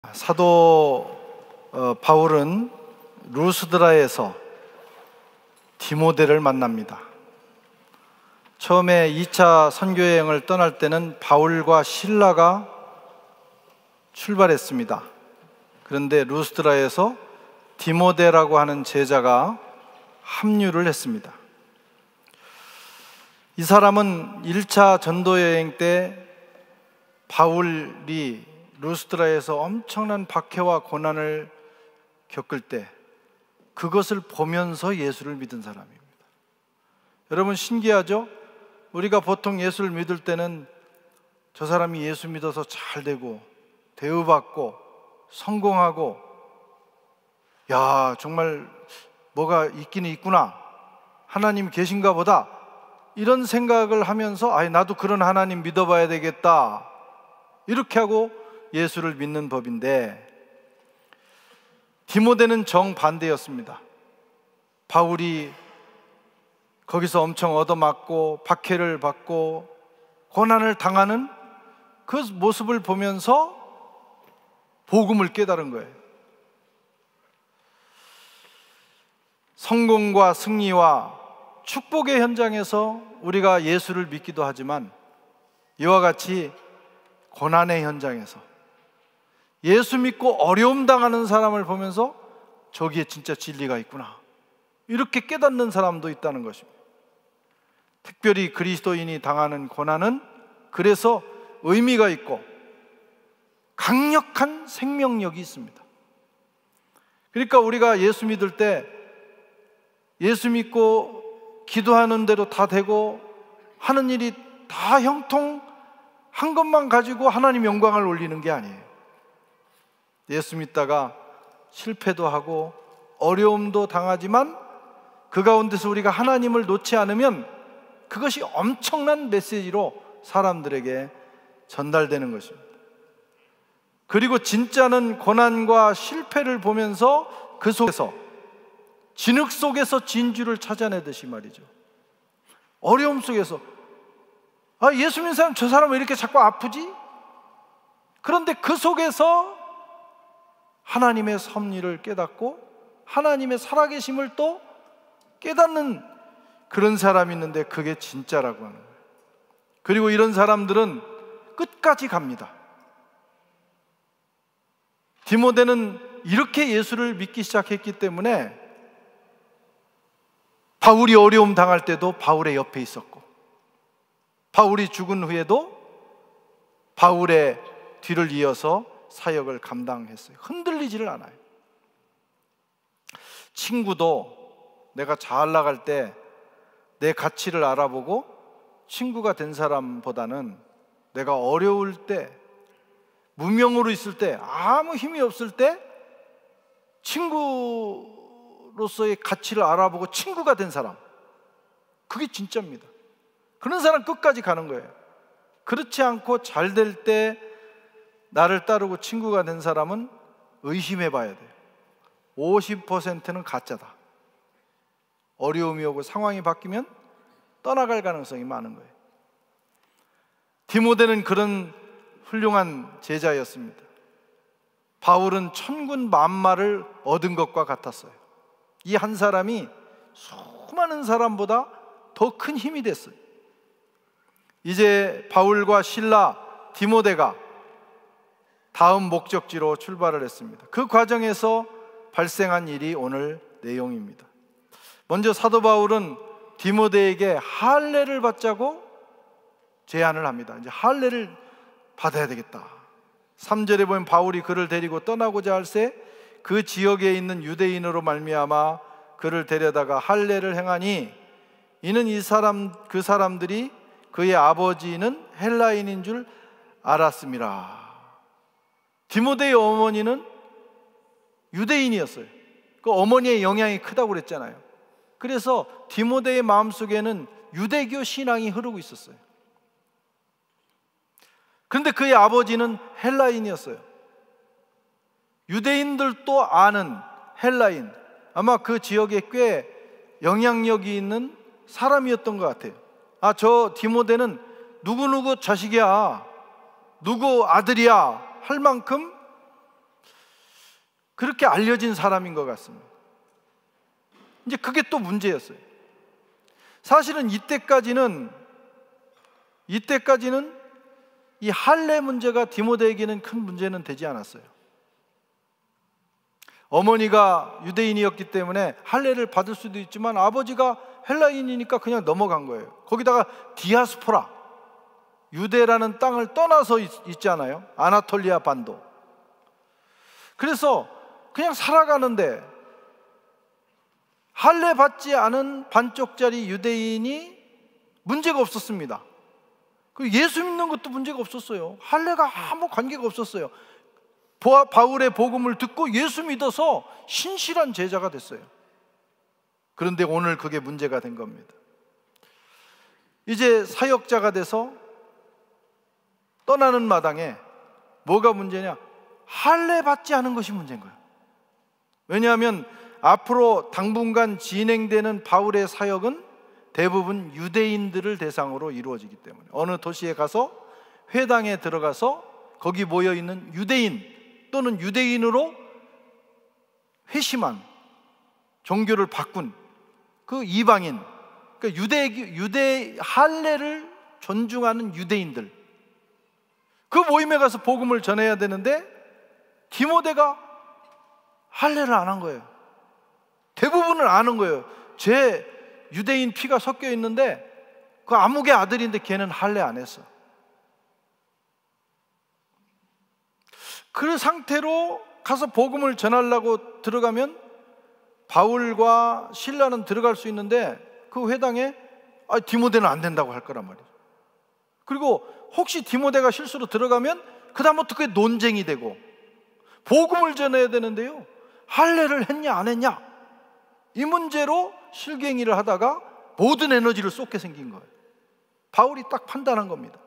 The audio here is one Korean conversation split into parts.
사도 바울은 루스드라에서 디모데를 만납니다. 처음에 2차 선교여행을 떠날 때는 바울과 실라가 출발했습니다. 그런데 루스드라에서 디모데라고 하는 제자가 합류를 했습니다. 이 사람은 1차 전도여행 때 바울이 루스드라에서 엄청난 박해와 고난을 겪을 때 그것을 보면서 예수를 믿은 사람입니다. 여러분, 신기하죠? 우리가 보통 예수를 믿을 때는 저 사람이 예수 믿어서 잘 되고 대우받고 성공하고, 야, 정말 뭐가 있기는 있구나, 하나님 계신가 보다, 이런 생각을 하면서 나도 그런 하나님 믿어봐야 되겠다, 이렇게 하고 예수를 믿는 법인데, 디모데는 정반대였습니다. 바울이 거기서 엄청 얻어맞고 박해를 받고 고난을 당하는 그 모습을 보면서 복음을 깨달은 거예요. 성공과 승리와 축복의 현장에서 우리가 예수를 믿기도 하지만, 이와 같이 고난의 현장에서 예수 믿고 어려움 당하는 사람을 보면서 저기에 진짜 진리가 있구나, 이렇게 깨닫는 사람도 있다는 것입니다. 특별히 그리스도인이 당하는 고난은 그래서 의미가 있고 강력한 생명력이 있습니다. 그러니까 우리가 예수 믿을 때 예수 믿고 기도하는 대로 다 되고 하는 일이 다 형통한 것만 가지고 하나님 영광을 올리는 게 아니에요. 예수 믿다가 실패도 하고 어려움도 당하지만 그 가운데서 우리가 하나님을 놓지 않으면 그것이 엄청난 메시지로 사람들에게 전달되는 것입니다. 그리고 진짜는 고난과 실패를 보면서 그 속에서, 진흙 속에서 진주를 찾아내듯이 말이죠. 어려움 속에서 예수 믿는 사람, 저 사람 왜 이렇게 자꾸 아프지? 그런데 그 속에서 하나님의 섭리를 깨닫고 하나님의 살아계심을 또 깨닫는 그런 사람이 있는데, 그게 진짜라고 하는 거예요. 그리고 이런 사람들은 끝까지 갑니다. 디모데는 이렇게 예수를 믿기 시작했기 때문에 바울이 어려움 당할 때도 바울의 옆에 있었고, 바울이 죽은 후에도 바울의 뒤를 이어서 사역을 감당했어요. 흔들리지를 않아요. 친구도 내가 잘 나갈 때 내 가치를 알아보고 친구가 된 사람보다는 내가 어려울 때, 무명으로 있을 때, 아무 힘이 없을 때 친구로서의 가치를 알아보고 친구가 된 사람, 그게 진짜입니다. 그런 사람 끝까지 가는 거예요. 그렇지 않고 잘 될 때 나를 따르고 친구가 된 사람은 의심해 봐야 돼요. 50%는 가짜다. 어려움이 오고 상황이 바뀌면 떠나갈 가능성이 많은 거예요. 디모데는 그런 훌륭한 제자였습니다. 바울은 천군 만마를 얻은 것과 같았어요. 이 한 사람이 수많은 사람보다 더 큰 힘이 됐어요. 이제 바울과 실라, 디모데가 다음 목적지로 출발을 했습니다. 그 과정에서 발생한 일이 오늘 내용입니다. 먼저 사도 바울은 디모데에게 할례를 받자고 제안을 합니다. 이제 할례를 받아야 되겠다. 3절에 보면 바울이 그를 데리고 떠나고자 할새 그 지역에 있는 유대인으로 말미암아 그를 데려다가 할례를 행하니, 이는 그 사람들이 그의 아버지는 헬라인인 줄 알았음이라. 디모데의 어머니는 유대인이었어요. 그 어머니의 영향이 크다고 그랬잖아요. 그래서 디모데의 마음속에는 유대교 신앙이 흐르고 있었어요. 그런데 그의 아버지는 헬라인이었어요. 유대인들도 아는 헬라인, 아마 그 지역에 꽤 영향력이 있는 사람이었던 것 같아요. 저 디모데는 누구누구 자식이야, 누구 아들이야 할 만큼 그렇게 알려진 사람인 것 같습니다. 이제 그게 또 문제였어요. 사실은 이때까지는 이 할례 문제가 디모데에게는 큰 문제는 되지 않았어요. 어머니가 유대인이었기 때문에 할례를 받을 수도 있지만 아버지가 헬라인이니까 그냥 넘어간 거예요. 거기다가 디아스포라, 유대라는 땅을 떠나서 있잖아요. 아나톨리아 반도. 그래서 그냥 살아가는데 할례 받지 않은 반쪽짜리 유대인이 문제가 없었습니다. 예수 믿는 것도 문제가 없었어요. 할례가 아무 관계가 없었어요. 바울의 복음을 듣고 예수 믿어서 신실한 제자가 됐어요. 그런데 오늘 그게 문제가 된 겁니다. 이제 사역자가 돼서 떠나는 마당에 뭐가 문제냐? 할례 받지 않은 것이 문제인 거예요. 왜냐하면 앞으로 당분간 진행되는 바울의 사역은 대부분 유대인들을 대상으로 이루어지기 때문에 어느 도시에 가서 회당에 들어가서 거기 모여있는 유대인 또는 유대인으로 회심한, 종교를 바꾼 그 이방인, 그러니까 유대 할례를 존중하는 유대인들, 그 모임에 가서 복음을 전해야 되는데 디모데가 할례를 안 한 거예요. 대부분은 아는 거예요. 제 유대인 피가 섞여 있는데 그 아무개 아들인데 걔는 할례 안 했어. 그 상태로 가서 복음을 전하려고 들어가면 바울과 실라는 들어갈 수 있는데 그 회당에 디모데는 안 된다고 할 거란 말이에요. 그리고 혹시 디모데가 실수로 들어가면 그 다음부터 그게 논쟁이 되고 복음을 전해야 되는데요, 할례를 했냐 안 했냐 이 문제로 실갱이를 하다가 모든 에너지를 쏟게 생긴 거예요. 바울이 딱 판단한 겁니다.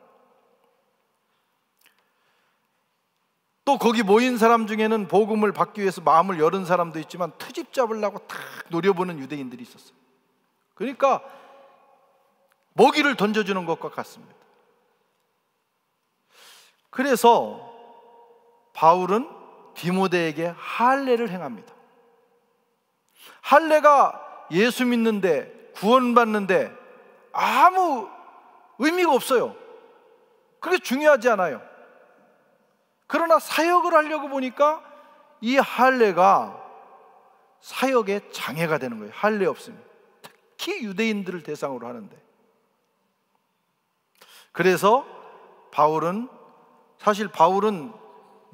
또 거기 모인 사람 중에는 복음을 받기 위해서 마음을 여는 사람도 있지만 트집 잡으려고 탁 노려보는 유대인들이 있었어요. 그러니까 먹이를 던져주는 것과 같습니다. 그래서 바울은 디모데에게 할례를 행합니다. 할례가 예수 믿는데, 구원받는데 아무 의미가 없어요. 그게 중요하지 않아요. 그러나 사역을 하려고 보니까 이 할례가 사역의 장애가 되는 거예요. 할례 없으면, 특히 유대인들을 대상으로 하는데. 그래서 사실 바울은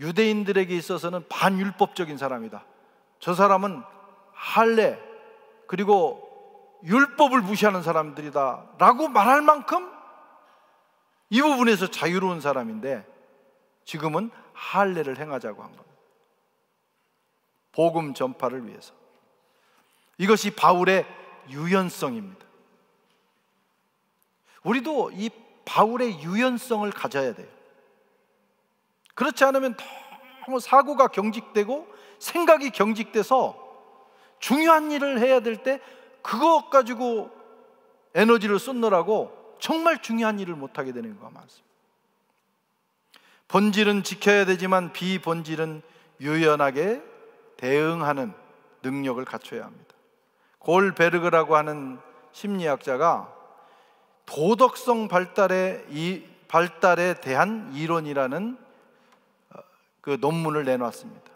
유대인들에게 있어서는 반율법적인 사람이다. 저 사람은 할례 그리고 율법을 무시하는 사람들이다 라고 말할 만큼 이 부분에서 자유로운 사람인데 지금은 할례를 행하자고 한 겁니다. 복음 전파를 위해서. 이것이 바울의 유연성입니다. 우리도 이 바울의 유연성을 가져야 돼요. 그렇지 않으면 너무 사고가 경직되고 생각이 경직돼서 중요한 일을 해야 될 때 그것 가지고 에너지를 쏟느라고 정말 중요한 일을 못하게 되는 경우가 많습니다. 본질은 지켜야 되지만 비본질은 유연하게 대응하는 능력을 갖춰야 합니다. 골베르그라고 하는 심리학자가 도덕성 발달에 대한 이론이라는 그 논문을 내놨습니다.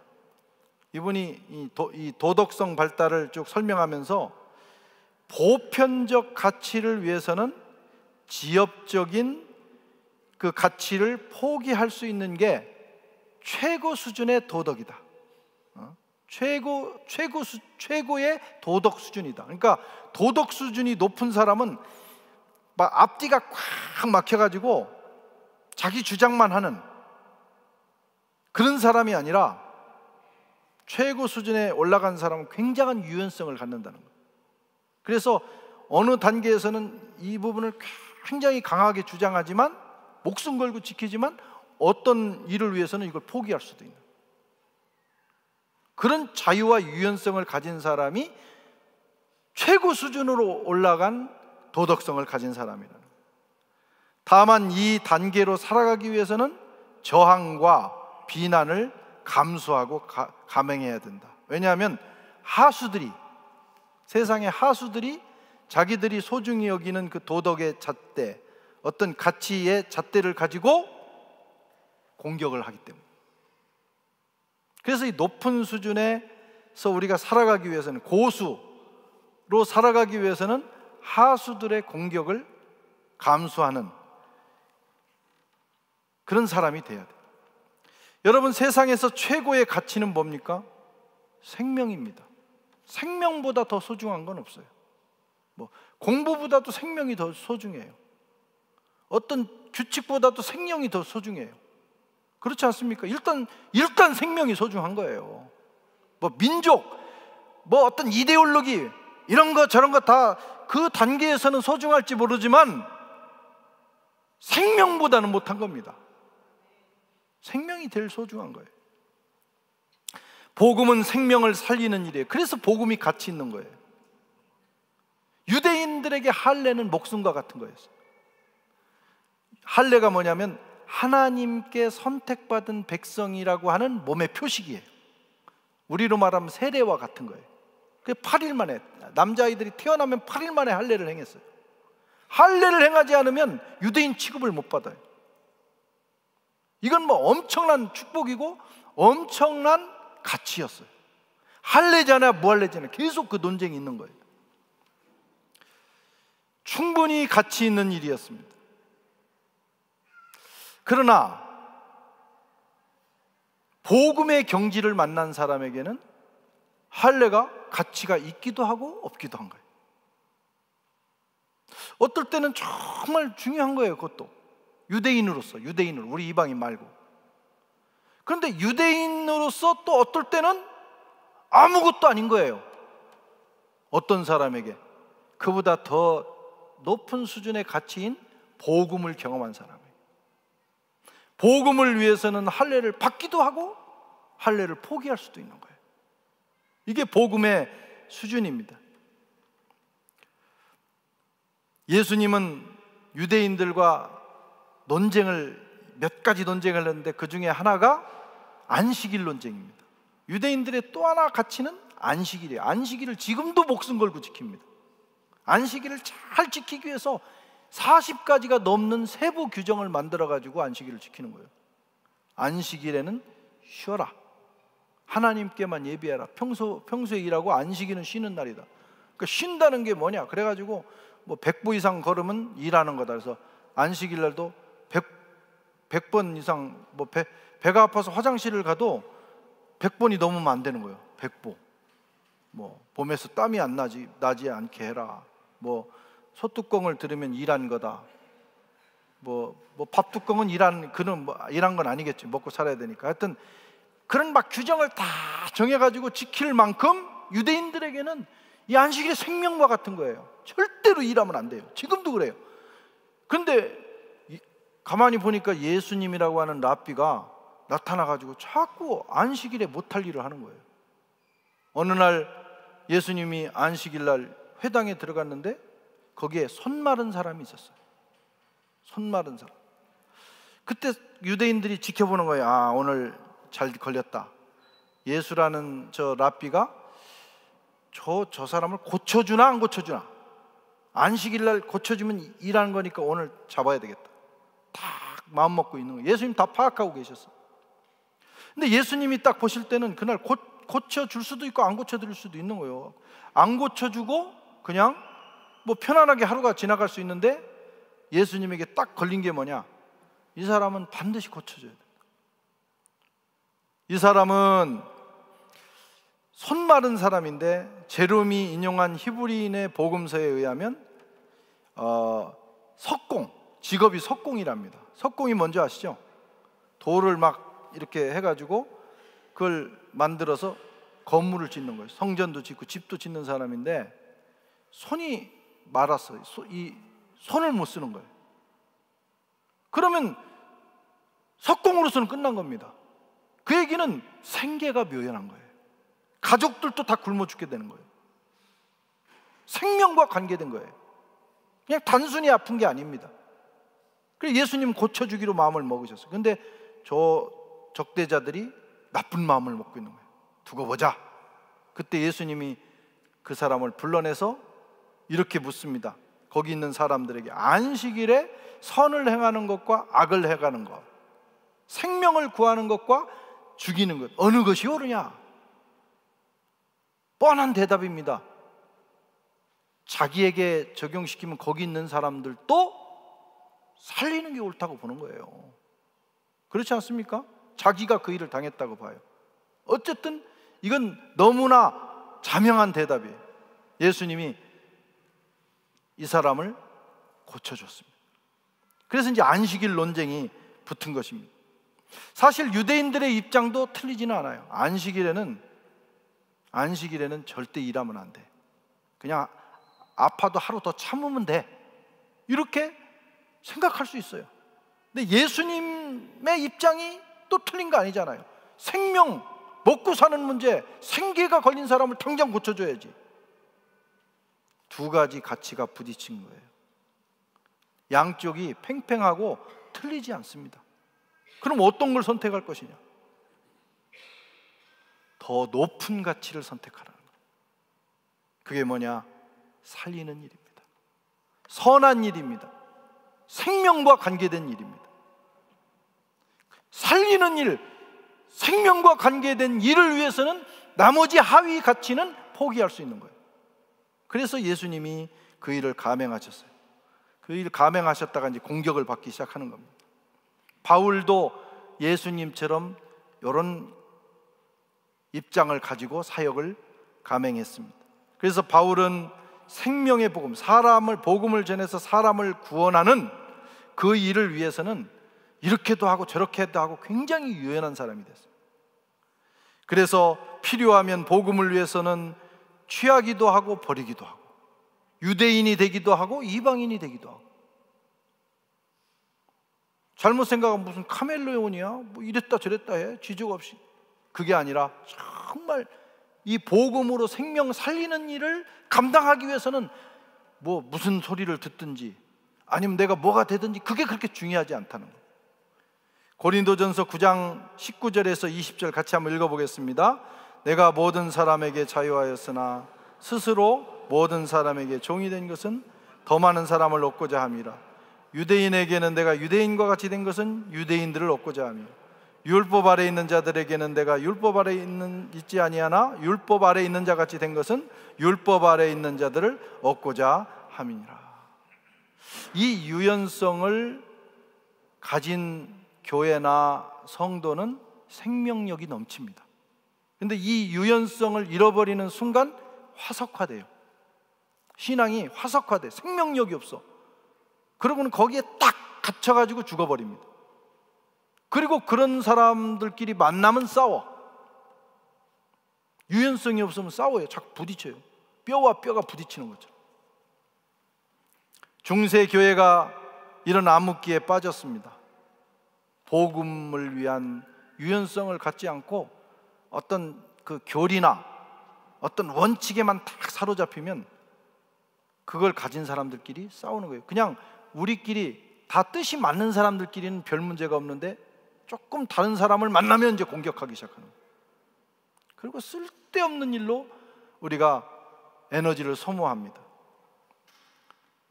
이분이 이 도덕성 발달을 쭉 설명하면서 보편적 가치를 위해서는 지엽적인 그 가치를 포기할 수 있는 게 최고 수준의 도덕이다. 최고의 도덕 수준이다. 그러니까 도덕 수준이 높은 사람은 막 앞뒤가 꽉 막혀가지고 자기 주장만 하는 그런 사람이 아니라 최고 수준에 올라간 사람은 굉장한 유연성을 갖는다는 거예요. 그래서 어느 단계에서는 이 부분을 굉장히 강하게 주장하지만 목숨 걸고 지키지만 어떤 일을 위해서는 이걸 포기할 수도 있는 그런 자유와 유연성을 가진 사람이 최고 수준으로 올라간 도덕성을 가진 사람이라는 거예요. 다만 이 단계로 살아가기 위해서는 저항과 비난을 감수하고 감행해야 된다. 왜냐하면 하수들이, 세상의 하수들이 자기들이 소중히 여기는 그 도덕의 잣대, 어떤 가치의 잣대를 가지고 공격을 하기 때문에. 그래서 이 높은 수준에서 우리가 살아가기 위해서는, 고수로 살아가기 위해서는 하수들의 공격을 감수하는 그런 사람이 돼야 돼요. 여러분, 세상에서 최고의 가치는 뭡니까? 생명입니다. 생명보다 더 소중한 건 없어요. 공부보다도 생명이 더 소중해요. 어떤 규칙보다도 생명이 더 소중해요. 그렇지 않습니까? 일단 생명이 소중한 거예요. 민족, 어떤 이데올로기, 이런 거 저런 거 다 그 단계에서는 소중할지 모르지만 생명보다는 못한 겁니다. 생명이 제일 소중한 거예요. 복음은 생명을 살리는 일이에요. 그래서 복음이 가치 있는 거예요. 유대인들에게 할례는 목숨과 같은 거였어요. 할례가 뭐냐면 하나님께 선택받은 백성이라고 하는 몸의 표식이에요. 우리로 말하면 세례와 같은 거예요. 그 8일 만에, 남자아이들이 태어나면 8일 만에 할례를 행했어요. 할례를 행하지 않으면 유대인 취급을 못 받아요. 이건 엄청난 축복이고 엄청난 가치였어요. 할례잖아 무할례잖아, 계속 그 논쟁이 있는 거예요. 충분히 가치 있는 일이었습니다. 그러나 복음의 경지를 만난 사람에게는 할례가 가치가 있기도 하고 없기도 한 거예요. 어떨 때는 정말 중요한 거예요. 그것도 유대인으로서, 우리 이방인 말고. 그런데 유대인으로서 또 어떨 때는 아무것도 아닌 거예요. 어떤 사람에게 그보다 더 높은 수준의 가치인 복음을 경험한 사람에게, 복음을 위해서는 할례를 받기도 하고 할례를 포기할 수도 있는 거예요. 이게 복음의 수준입니다. 예수님은 유대인들과 몇 가지 논쟁을 했는데 그 중에 하나가 안식일 논쟁입니다. 유대인들의 또 하나 가치는 안식일이에요. 안식일을 지금도 목숨 걸고 지킵니다. 안식일을 잘 지키기 위해서 40가지가 넘는 세부 규정을 만들어가지고 안식일을 지키는 거예요. 안식일에는 쉬어라, 하나님께만 예비해라, 평소에 일하고 안식일은 쉬는 날이다. 그러니까 쉰다는 게 뭐냐, 그래가지고 100보 이상 걸으면 일하는 거다. 그래서 안식일 날도 100번 이상, 배가 아파서 화장실을 가도 100번이 넘으면 안 되는 거예요. 100보. 봄에서 땀이 안 나지 않게 해라. 소뚜껑을 들으면 일한 거다. 밥뚜껑은 일한 건 아니겠지. 먹고 살아야 되니까. 하여튼 그런 규정을 다 정해가지고 지킬 만큼 유대인들에게는 이 안식일이 생명과 같은 거예요. 절대로 일하면 안 돼요. 지금도 그래요. 그런데 가만히 보니까 예수님이라고 하는 랍비가 나타나가지고 자꾸 안식일에 못할 일을 하는 거예요. 어느 날 예수님이 안식일 날 회당에 들어갔는데 거기에 손 마른 사람이 있었어요. 손 마른 사람. 그때 유대인들이 지켜보는 거예요. 아, 오늘 잘 걸렸다. 예수라는 저 랍비가 저 사람을 고쳐주나 안 고쳐주나, 안식일 날 고쳐주면 일하는 거니까 오늘 잡아야 되겠다. 딱 마음 먹고 있는 거예요. 예수님 다 파악하고 계셨어요. 근데 예수님이 딱 보실 때는 그날 고쳐줄 수도 있고 안 고쳐줄 수도 있는 거예요. 안 고쳐주고 그냥 편안하게 하루가 지나갈 수 있는데, 예수님에게 딱 걸린 게 뭐냐, 이 사람은 반드시 고쳐줘야 된다. 이 사람은 손 마른 사람인데, 제롬이 인용한 히브리인의 복음서에 의하면 석공, 직업이 석공이랍니다. 석공이 뭔지 아시죠? 돌을 막 이렇게 해가지고 그걸 만들어서 건물을 짓는 거예요. 성전도 짓고 집도 짓는 사람인데 손이 말았어요. 이 손을 못 쓰는 거예요. 그러면 석공으로서는 끝난 겁니다. 그 얘기는 생계가 묘연한 거예요. 가족들도 다 굶어 죽게 되는 거예요. 생명과 관계된 거예요. 그냥 단순히 아픈 게 아닙니다. 그래서 예수님 고쳐주기로 마음을 먹으셨어요. 근데 저 적대자들이 나쁜 마음을 먹고 있는 거예요. 두고 보자. 그때 예수님이 그 사람을 불러내서 이렇게 묻습니다. 거기 있는 사람들에게 안식일에 선을 행하는 것과 악을 행하는 것, 생명을 구하는 것과 죽이는 것, 어느 것이 옳으냐? 뻔한 대답입니다. 자기에게 적용시키면 거기 있는 사람들도 살리는 게 옳다고 보는 거예요. 그렇지 않습니까? 자기가 그 일을 당했다고 봐요. 어쨌든 이건 너무나 자명한 대답이에요. 예수님이 이 사람을 고쳐줬습니다. 그래서 이제 안식일 논쟁이 붙은 것입니다. 사실 유대인들의 입장도 틀리지는 않아요. 안식일에는 절대 일하면 안 돼. 그냥 아파도 하루 더 참으면 돼. 이렇게 생각할 수 있어요. 근데 예수님의 입장이 또 틀린 거 아니잖아요. 생명, 먹고 사는 문제, 생계가 걸린 사람을 당장 고쳐줘야지. 두 가지 가치가 부딪힌 거예요. 양쪽이 팽팽하고 틀리지 않습니다. 그럼 어떤 걸 선택할 것이냐? 더 높은 가치를 선택하라는 거예요. 그게 뭐냐? 살리는 일입니다. 선한 일입니다. 생명과 관계된 일입니다. 살리는 일, 생명과 관계된 일을 위해서는 나머지 하위 가치는 포기할 수 있는 거예요. 그래서 예수님이 그 일을 감행하셨어요. 그 일을 감행하셨다가 이제 공격을 받기 시작하는 겁니다. 바울도 예수님처럼 이런 입장을 가지고 사역을 감행했습니다. 그래서 바울은 생명의 복음, 복음을 전해서 사람을 구원하는 그 일을 위해서는 이렇게도 하고 저렇게도 하고 굉장히 유연한 사람이 됐어요. 그래서 필요하면 복음을 위해서는 취하기도 하고 버리기도 하고, 유대인이 되기도 하고 이방인이 되기도 하고. 잘못 생각하면 무슨 카멜레온이야? 뭐 이랬다 저랬다 해, 지적 없이. 그게 아니라 정말 이 복음으로 생명 살리는 일을 감당하기 위해서는 뭐 무슨 소리를 듣든지 아니면 내가 뭐가 되든지 그게 그렇게 중요하지 않다는 거예요. 고린도전서 9장 19절에서 20절 같이 한번 읽어보겠습니다. 내가 모든 사람에게 자유하였으나 스스로 모든 사람에게 종이 된 것은 더 많은 사람을 얻고자 함이라. 유대인에게는 내가 유대인과 같이 된 것은 유대인들을 얻고자 함이라. 율법 아래 있는 자들에게는 내가 율법 아래 있지 아니하나 율법 아래 있는 자 같이 된 것은 율법 아래 있는 자들을 얻고자 함이니라. 이 유연성을 가진 교회나 성도는 생명력이 넘칩니다. 그런데 이 유연성을 잃어버리는 순간 화석화돼요. 신앙이 화석화돼. 생명력이 없어. 그러고는 거기에 딱 갇혀가지고 죽어버립니다. 그리고 그런 사람들끼리 만나면 싸워. 유연성이 없으면 싸워요. 자꾸 부딪혀요. 뼈와 뼈가 부딪히는 거죠. 중세 교회가 이런 암흑기에 빠졌습니다. 복음을 위한 유연성을 갖지 않고 어떤 그 교리나 어떤 원칙에만 딱 사로잡히면 그걸 가진 사람들끼리 싸우는 거예요. 그냥 우리끼리 다 뜻이 맞는 사람들끼리는 별 문제가 없는데 조금 다른 사람을 만나면 이제 공격하기 시작하는 거예요. 그리고 쓸데없는 일로 우리가 에너지를 소모합니다.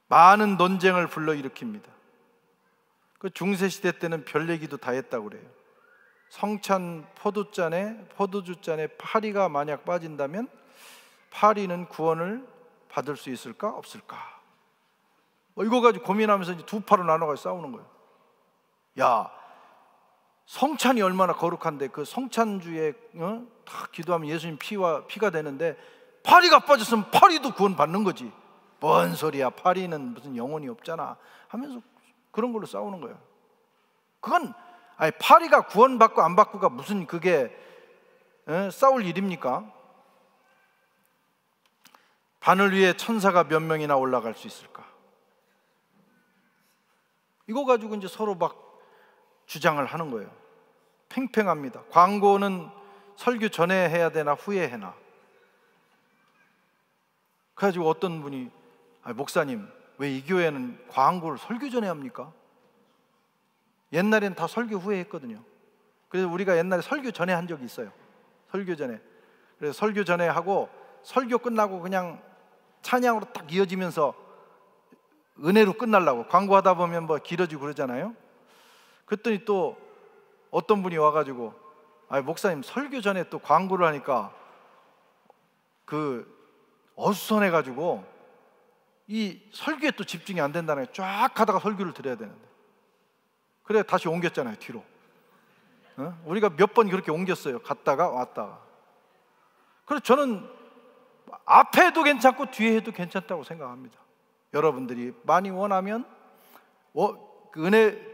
많은 논쟁을 불러일으킵니다. 그 중세시대 때는 별 얘기도 다 했다고 그래요. 성찬 포도주잔에 파리가 만약 빠진다면 파리는 구원을 받을 수 있을까 없을까? 이거 가지고 고민하면서 이제 두 파로 나눠가지고 싸우는 거예요. 야, 성찬이 얼마나 거룩한데 그 성찬주에 다 기도하면 예수님 피가 되는데 파리가 빠졌으면 파리도 구원 받는 거지. 뭔 소리야, 파리는 무슨 영혼이 없잖아 하면서 그런 걸로 싸우는 거예요. 그건 파리가 구원받고 안 받고가 무슨 그게 싸울 일입니까? 바늘 위에 천사가 몇 명이나 올라갈 수 있을까? 이거 가지고 이제 서로 막 주장을 하는 거예요. 팽팽합니다. 광고는 설교 전에 해야 되나 후에 해나? 그래가지고 어떤 분이 목사님 왜 이 교회는 광고를 설교 전에 합니까? 옛날엔 다 설교 후에 했거든요. 그래서 우리가 옛날에 설교 전에 한 적이 있어요. 설교 전에. 그래서 설교 전에 하고 설교 끝나고 그냥 찬양으로 딱 이어지면서 은혜로 끝나려고, 광고하다 보면 뭐 길어지고 그러잖아요. 그랬더니 또 어떤 분이 와가지고, 목사님 설교 전에 또 광고를 하니까 그 어수선해가지고 이 설교에 또 집중이 안 된다는 거예요. 쫙 하다가 설교를 드려야 되는데. 그래 다시 옮겼잖아요, 뒤로. 우리가 몇 번 그렇게 옮겼어요. 갔다가 왔다가. 그래서 저는 앞에 해도 괜찮고 뒤에 해도 괜찮다고 생각합니다. 여러분들이 많이 원하면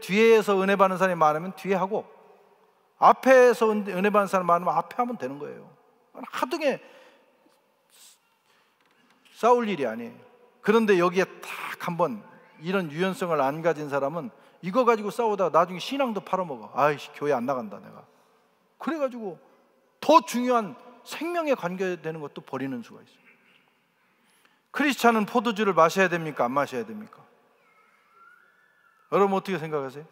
뒤에서 은혜 받는 사람이 많으면 뒤에 하고, 앞에서 은혜 받는 사람이 많으면 앞에 하면 되는 거예요. 하등에 싸울 일이 아니에요. 그런데 여기에 딱 한번 이런 유연성을 안 가진 사람은 이거 가지고 싸우다가 나중에 신앙도 팔아먹어. 아이씨, 교회 안 나간다 내가. 그래가지고 더 중요한 생명에 관계되는 것도 버리는 수가 있어요. 크리스찬은 포도주를 마셔야 됩니까? 안 마셔야 됩니까? 여러분 어떻게 생각하세요?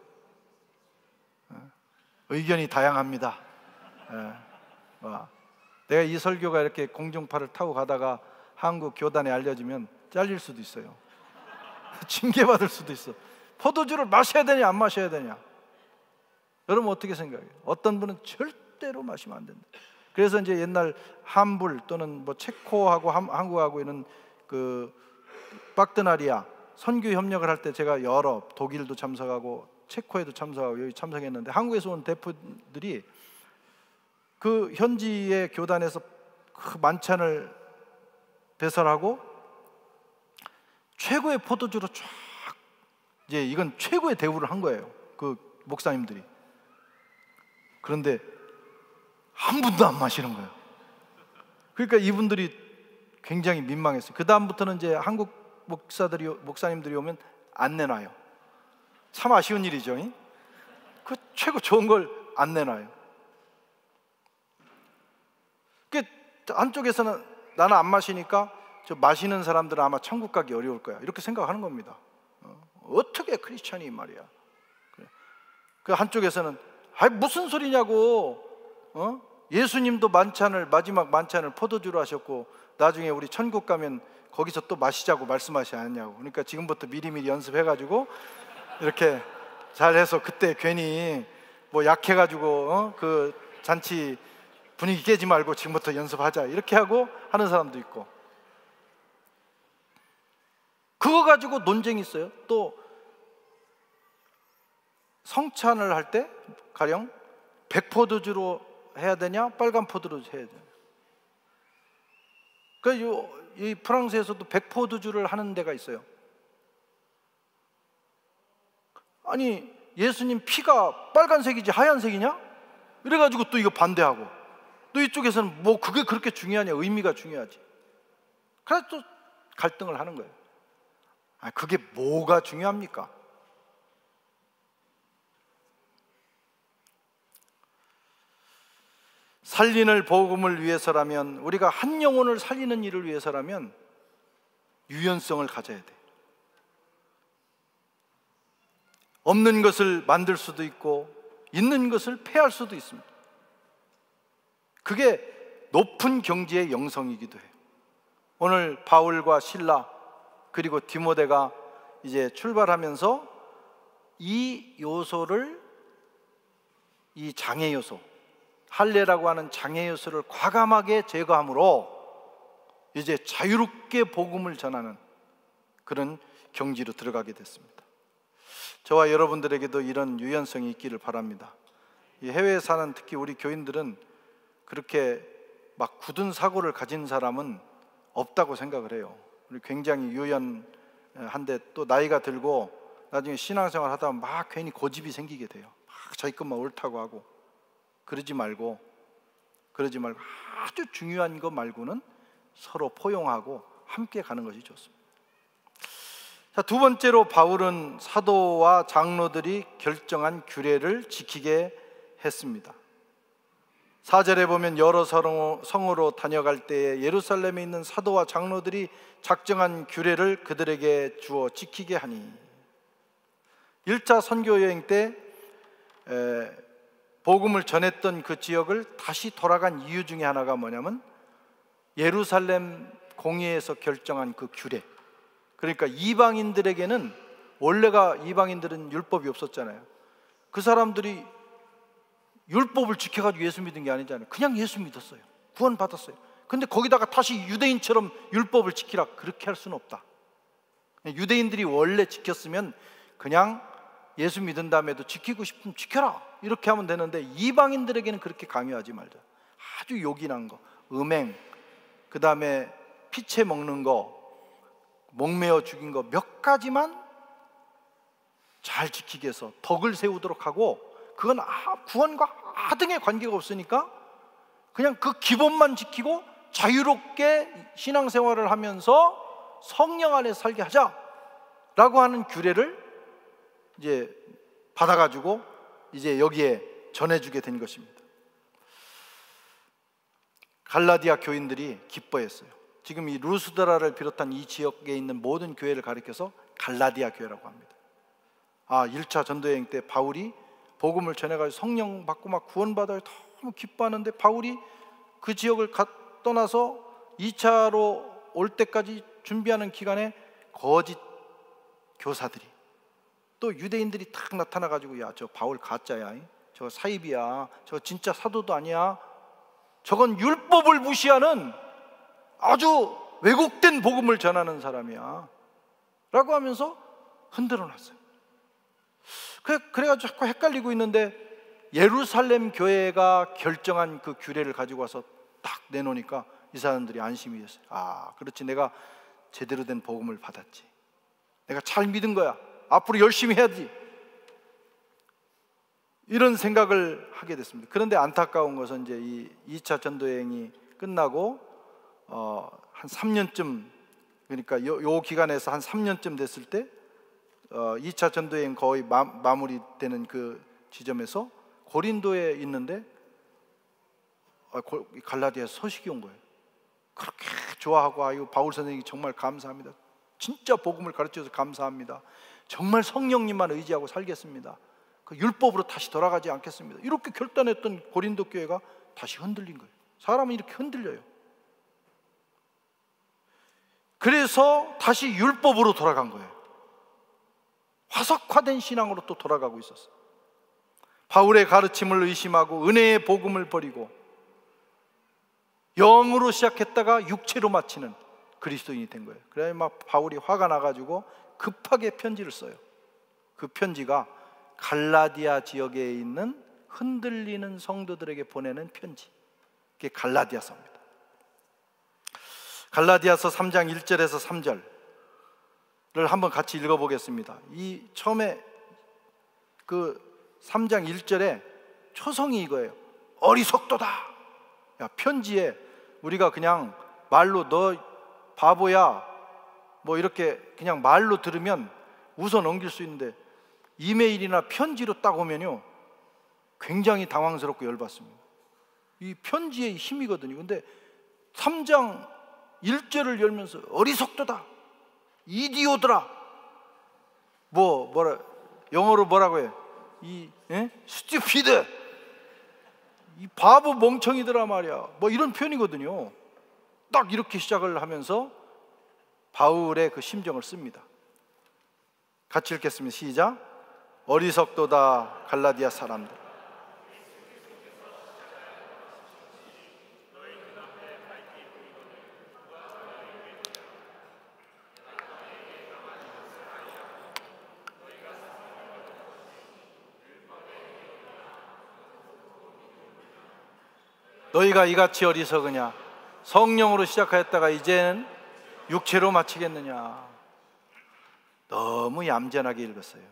의견이 다양합니다. 내가 이 설교가 이렇게 공중파를 타고 가다가 한국 교단에 알려지면 잘릴 수도 있어요. 징계받을 수도 있어. 포도주를 마셔야 되냐 안 마셔야 되냐. 여러분 어떻게 생각해요? 어떤 분은 절대로 마시면 안 된다. 그래서 이제 옛날 함불 또는 뭐 체코하고 한국하고 있는 그 박드나리아 선교 협력을 할 때 제가 여러 독일도 참석하고 체코에도 참석하고 여기 참석했는데, 한국에서 온 대표들이 그 현지의 교단에서 그 만찬을 배설하고 최고의 포도주로 쫙, 이제 이건 최고의 대우를 한 거예요, 그 목사님들이. 그런데 한 분도 안 마시는 거예요. 그러니까 이분들이 굉장히 민망했어요. 그 다음부터는 이제 한국 목사님들이 오면 안 내놔요. 참 아쉬운 일이죠. 그 최고 좋은 걸 안 내놔요. 그 한쪽에서는 나는 안 마시니까 저 마시는 사람들은 아마 천국 가기 어려울 거야, 이렇게 생각하는 겁니다. 어떻게 크리스찬이 말이야. 그 한쪽에서는 무슨 소리냐고. 예수님도 마지막 만찬을 포도주로 하셨고 나중에 우리 천국 가면 거기서 또 마시자고 말씀하시지 않았냐고. 그러니까 지금부터 미리미리 연습해가지고 이렇게 잘해서 그때 괜히 뭐 약해가지고 그 잔치 분위기 깨지 말고 지금부터 연습하자, 이렇게 하고 하는 사람도 있고. 그거 가지고 논쟁이 있어요. 또 성찬을 할 때 가령 백포도주로 해야 되냐 빨간 포도주로 해야 되냐. 그러니까 이 프랑스에서도 백포도주를 하는 데가 있어요. 아니 예수님 피가 빨간색이지 하얀색이냐? 이래가지고 또 이거 반대하고, 또 이쪽에서는 뭐 그게 그렇게 중요하냐, 의미가 중요하지. 그래서 또 갈등을 하는 거예요. 그게 뭐가 중요합니까? 살리는 복음을 위해서라면, 우리가 한 영혼을 살리는 일을 위해서라면 유연성을 가져야 돼. 없는 것을 만들 수도 있고 있는 것을 폐할 수도 있습니다. 그게 높은 경지의 영성이기도 해요. 오늘 바울과 실라 그리고 디모데가 이제 출발하면서 이 요소를, 이 장애 요소, 할례라고 하는 장애 요소를 과감하게 제거함으로 이제 자유롭게 복음을 전하는 그런 경지로 들어가게 됐습니다. 저와 여러분들에게도 이런 유연성이 있기를 바랍니다. 이 해외에 사는 특히 우리 교인들은 그렇게 막 굳은 사고를 가진 사람은 없다고 생각을 해요. 우리 굉장히 유연한데 또 나이가 들고 나중에 신앙생활 하다 보면 막 괜히 고집이 생기게 돼요. 막 자기 것만 옳다고 하고. 그러지 말고 아주 중요한 것 말고는 서로 포용하고 함께 가는 것이 좋습니다. 자, 두 번째로 바울은 사도와 장로들이 결정한 규례를 지키게 했습니다. 4절에 보면 여러 성으로 다녀갈 때에 예루살렘에 있는 사도와 장로들이 작정한 규례를 그들에게 주어 지키게 하니. 1차 선교 여행 때 복음을 전했던 그 지역을 다시 돌아간 이유 중에 하나가 뭐냐면 예루살렘 공회에서 결정한 그 규례. 그러니까 이방인들에게는, 원래가 이방인들은 율법이 없었잖아요. 그 사람들이 율법을 지켜가지고 예수 믿은 게 아니잖아요. 그냥 예수 믿었어요. 구원 받았어요. 근데 거기다가 다시 유대인처럼 율법을 지키라, 그렇게 할 수는 없다. 유대인들이 원래 지켰으면 그냥 예수 믿은 다음에도 지키고 싶으면 지켜라, 이렇게 하면 되는데, 이방인들에게는 그렇게 강요하지 말자. 아주 요긴한 거, 음행, 그 다음에 피채 먹는 거, 목매어 죽인 거 몇 가지만 잘 지키게 해서 덕을 세우도록 하고, 그건 구원과 아등의 관계가 없으니까 그냥 그 기본만 지키고 자유롭게 신앙생활을 하면서 성령 안에 살게 하자라고 하는 규례를 이제 받아가지고 이제 여기에 전해주게 된 것입니다. 갈라디아 교인들이 기뻐했어요. 지금 이 루스드라를 비롯한 이 지역에 있는 모든 교회를 가리켜서 갈라디아 교회라고 합니다. 1차 전도여행 때 바울이 복음을 전해가지고 성령 받고 막 구원받아요. 너무 기뻐하는데 바울이 그 지역을 떠나서 2차로 올 때까지 준비하는 기간에 거짓 교사들이, 또 유대인들이 딱 나타나가지고, 야, 저 바울 가짜야, 저 사입이야, 저 진짜 사도도 아니야, 저건 율법을 무시하는 아주 왜곡된 복음을 전하는 사람이야 라고 하면서 흔들어 놨어요. 그래가지고 자꾸 헷갈리고 있는데, 예루살렘 교회가 결정한 그 규례를 가지고 와서 딱 내놓으니까 이 사람들이 안심이 됐어요. 그렇지, 내가 제대로 된 복음을 받았지, 내가 잘 믿은 거야, 앞으로 열심히 해야지, 이런 생각을 하게 됐습니다. 그런데 안타까운 것은 이제 이 2차 전도여행이 끝나고 한 3년쯤, 그러니까 요 기간에서 한 3년쯤 됐을 때 2차 전도여행 거의 마무리되는 그 지점에서 고린도에 있는데 갈라디아에서 소식이 온 거예요. 그렇게 좋아하고, 바울 선생님이 정말 감사합니다, 진짜 복음을 가르쳐줘서 감사합니다, 정말 성령님만 의지하고 살겠습니다, 그 율법으로 다시 돌아가지 않겠습니다, 이렇게 결단했던 고린도 교회가 다시 흔들린 거예요. 사람은 이렇게 흔들려요. 그래서 다시 율법으로 돌아간 거예요. 화석화된 신앙으로 또 돌아가고 있었어요. 바울의 가르침을 의심하고 은혜의 복음을 버리고 영으로 시작했다가 육체로 마치는 그리스도인이 된 거예요. 그래야 막 바울이 화가 나가지고 급하게 편지를 써요. 그 편지가 갈라디아 지역에 있는 흔들리는 성도들에게 보내는 편지, 그게 갈라디아서입니다. 갈라디아서 3장 1절에서 3절을 한번 같이 읽어보겠습니다. 이 처음에 그 3장 1절에 초성이 이거예요. 어리석도다. 야, 편지에 우리가 그냥 말로 너 바보야 뭐 이렇게 그냥 말로 들으면 웃어 넘길 수 있는데, 이메일이나 편지로 딱 오면요 굉장히 당황스럽고 열받습니다. 이 편지의 힘이거든요. 근데 3장 1절을 열면서 어리석도다, 이디오드라, 뭐라 영어로 뭐라고 해요? 스튜피드, 이 바보 멍청이들아 말이야, 뭐 이런 표현이거든요. 딱 이렇게 시작을 하면서 바울의 그 심정을 씁니다. 같이 읽겠습니다. 시작. 어리석도다 갈라디아 사람들, 너희가 이같이 어리석으냐, 성령으로 시작하였다가 이제는 육체로 마치겠느냐. 너무 얌전하게 읽었어요.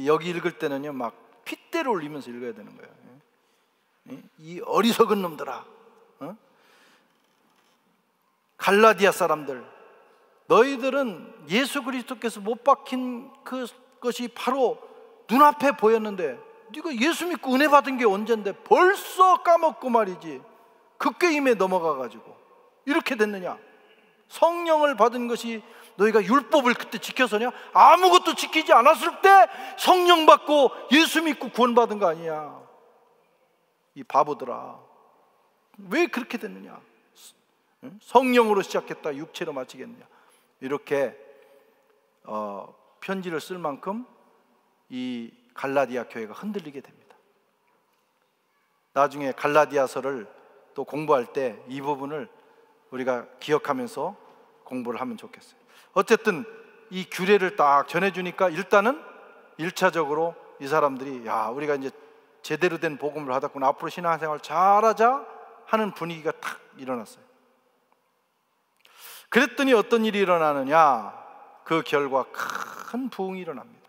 여기 읽을 때는요 막 핏대를 올리면서 읽어야 되는 거예요. 이 어리석은 놈들아, 갈라디아 사람들, 너희들은 예수 그리스도께서 못 박힌 그것이 바로 눈앞에 보였는데 네가 예수 믿고 은혜 받은 게 언젠데 벌써 까먹고 말이지, 극게임에 넘어가가지고 이렇게 됐느냐. 성령을 받은 것이 너희가 율법을 그때 지켜서냐? 아무것도 지키지 않았을 때 성령 받고 예수 믿고 구원받은 거 아니야. 이 바보들아, 왜 그렇게 됐느냐? 성령으로 시작했다 육체로 마치겠느냐? 이렇게 편지를 쓸 만큼 이 갈라디아 교회가 흔들리게 됩니다. 나중에 갈라디아서를 또 공부할 때 이 부분을 우리가 기억하면서 공부를 하면 좋겠어요. 어쨌든 이 규례를 딱 전해주니까 일단은 1차적으로 이 사람들이 야, 우리가 이제 제대로 된 복음을 받았구나, 앞으로 신앙생활 잘하자 하는 분위기가 탁 일어났어요. 그랬더니 어떤 일이 일어나느냐? 그 결과 큰 부흥이 일어납니다.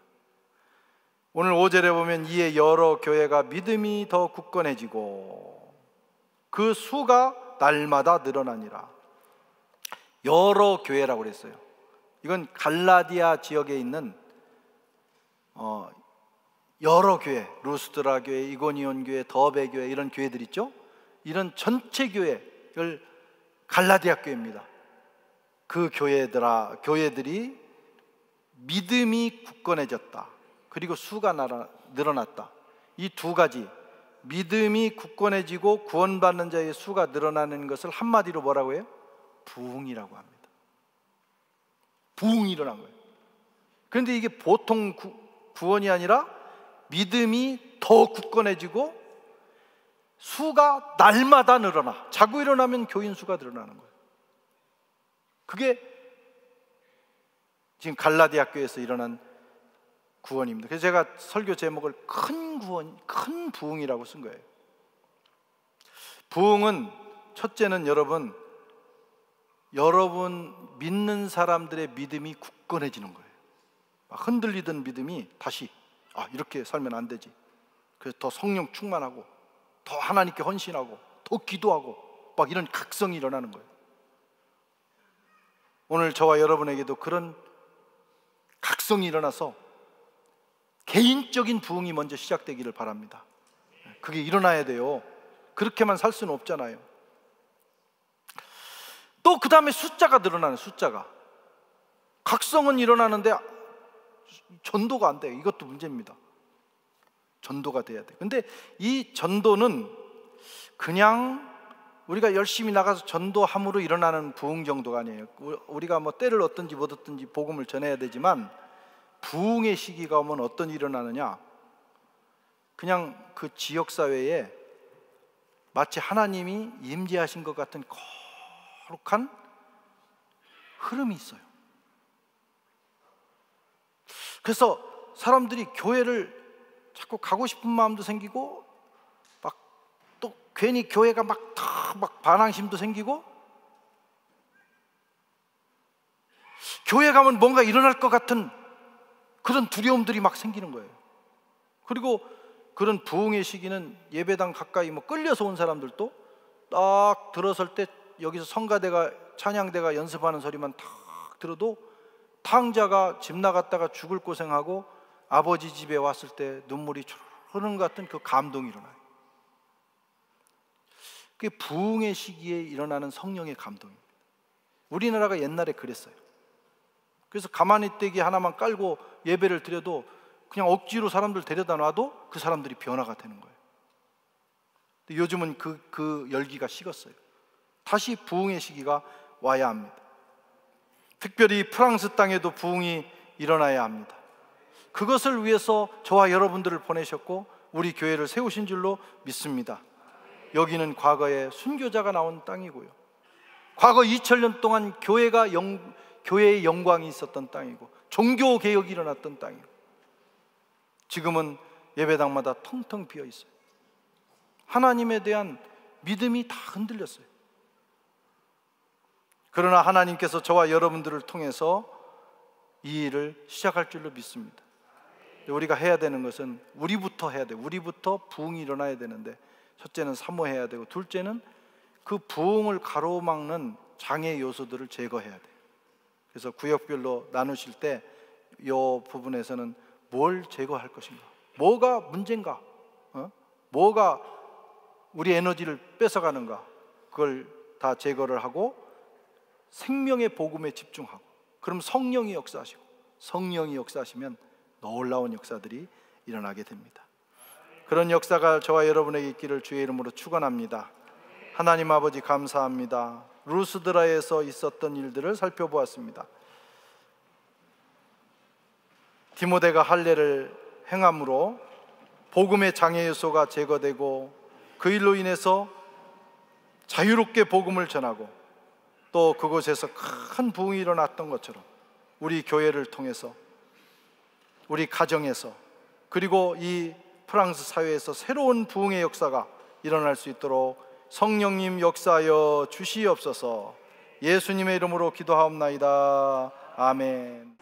오늘 5절에 보면 이에 여러 교회가 믿음이 더 굳건해지고 그 수가 날마다 늘어나니라. 여러 교회라고 그랬어요. 이건 갈라디아 지역에 있는 여러 교회, 루스드라 교회, 이고니온 교회, 더베 교회, 이런 교회들 있죠? 이런 전체 교회를 갈라디아 교회입니다. 그 교회들이 믿음이 굳건해졌다, 그리고 수가 늘어났다. 이 두 가지, 믿음이 굳건해지고 구원받는 자의 수가 늘어나는 것을 한마디로 뭐라고 해요? 부흥이라고 합니다. 부흥이 일어난 거예요. 그런데 이게 보통 구원이 아니라 믿음이 더 굳건해지고 수가 날마다 늘어나. 자꾸 일어나면 교인 수가 늘어나는 거예요. 그게 지금 갈라디아 교회에서 일어난 구원입니다. 그래서 제가 설교 제목을 큰 구원, 큰 부흥이라고 쓴 거예요. 부흥은 첫째는 여러분 믿는 사람들의 믿음이 굳건해지는 거예요. 막 흔들리던 믿음이 다시 이렇게 살면 안 되지. 그래서 더 성령 충만하고 더 하나님께 헌신하고 더 기도하고 막 이런 각성이 일어나는 거예요. 오늘 저와 여러분에게도 그런 각성이 일어나서 개인적인 부흥이 먼저 시작되기를 바랍니다. 그게 일어나야 돼요. 그렇게만 살 수는 없잖아요. 또 그 다음에 숫자가 늘어나는, 숫자가. 각성은 일어나는데 전도가 안 돼요. 이것도 문제입니다. 전도가 돼야 돼요. 근데 이 전도는 그냥 우리가 열심히 나가서 전도함으로 일어나는 부흥 정도가 아니에요. 우리가 뭐 때를 얻든지 못 얻든지 복음을 전해야 되지만, 부흥의 시기가 오면 어떤 일이 일어나느냐? 그냥 그 지역사회에 마치 하나님이 임재하신 것 같은 거룩한 흐름이 있어요. 그래서 사람들이 교회를 자꾸 가고 싶은 마음도 생기고, 막 또 괜히 교회가 막 반항심도 생기고, 교회 가면 뭔가 일어날 것 같은 그런 두려움들이 막 생기는 거예요. 그리고 그런 부흥의 시기는 예배당 가까이 끌려서 온 사람들도 딱 들어설 때 여기서 성가대가, 찬양대가 연습하는 소리만 딱 들어도 탕자가 집 나갔다가 죽을 고생하고 아버지 집에 왔을 때 눈물이 흐르는 것 같은 그 감동이 일어나요. 그게 부흥의 시기에 일어나는 성령의 감동입니다. 우리나라가 옛날에 그랬어요. 그래서 가만히 떼기 하나만 깔고 예배를 드려도 그냥 억지로 사람들 데려다 놔도 그 사람들이 변화가 되는 거예요. 근데 요즘은 그 열기가 식었어요. 다시 부흥의 시기가 와야 합니다. 특별히 프랑스 땅에도 부흥이 일어나야 합니다. 그것을 위해서 저와 여러분들을 보내셨고 우리 교회를 세우신 줄로 믿습니다. 여기는 과거에 순교자가 나온 땅이고요, 과거 2000년 동안 교회의 영광이 있었던 땅이고 종교 개혁이 일어났던 땅이고, 지금은 예배당마다 텅텅 비어 있어요. 하나님에 대한 믿음이 다 흔들렸어요. 그러나 하나님께서 저와 여러분들을 통해서 이 일을 시작할 줄로 믿습니다. 우리가 해야 되는 것은 우리부터 해야 돼요. 우리부터 부흥이 일어나야 되는데, 첫째는 사모해야 되고, 둘째는 그 부흥을 가로막는 장애 요소들을 제거해야 돼요. 그래서 구역별로 나누실 때 이 부분에서는 뭘 제거할 것인가, 뭐가 문제인가, 뭐가 우리 에너지를 뺏어가는가, 그걸 다 제거를 하고 생명의 복음에 집중하고, 그럼 성령이 역사하시고, 성령이 역사하시면 놀라운 역사들이 일어나게 됩니다. 그런 역사가 저와 여러분에게 있기를 주의 이름으로 축원합니다. 하나님 아버지 감사합니다. 루스드라에서 있었던 일들을 살펴보았습니다. 디모데가 할례를 행함으로 복음의 장애 요소가 제거되고 그 일로 인해서 자유롭게 복음을 전하고 또 그곳에서 큰 부흥이 일어났던 것처럼 우리 교회를 통해서, 우리 가정에서, 그리고 이 프랑스 사회에서 새로운 부흥의 역사가 일어날 수 있도록 성령님 역사하여 주시옵소서. 예수님의 이름으로 기도하옵나이다. 아멘.